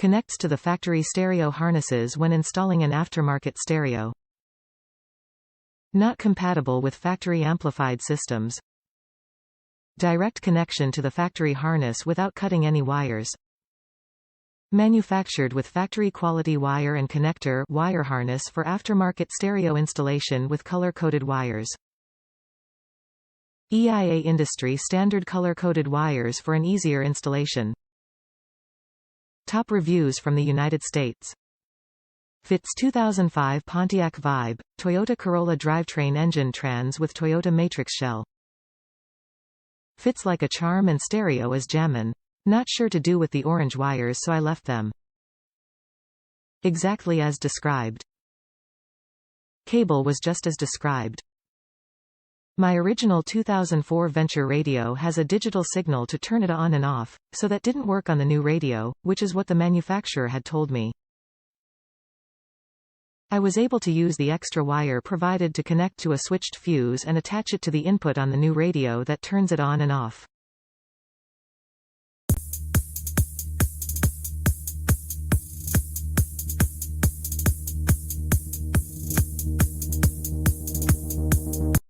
Connects to the factory stereo harnesses when installing an aftermarket stereo. Not compatible with factory amplified systems. Direct connection to the factory harness without cutting any wires. Manufactured with factory quality wire and connector wire harness for aftermarket stereo installation with color-coded wires. EIA industry standard color-coded wires for an easier installation. Top reviews from the United States. Fits 2005 Pontiac Vibe, Toyota Corolla drivetrain engine trans with Toyota matrix shell. Fits like a charm and stereo is jammin. Not sure to do with the orange wires, so I left them. Exactly as described. Cable was just as described. My original 2004 Venture radio has a digital signal to turn it on and off, so that didn't work on the new radio, which is what the manufacturer had told me. I was able to use the extra wire provided to connect to a switched fuse and attach it to the input on the new radio that turns it on and off.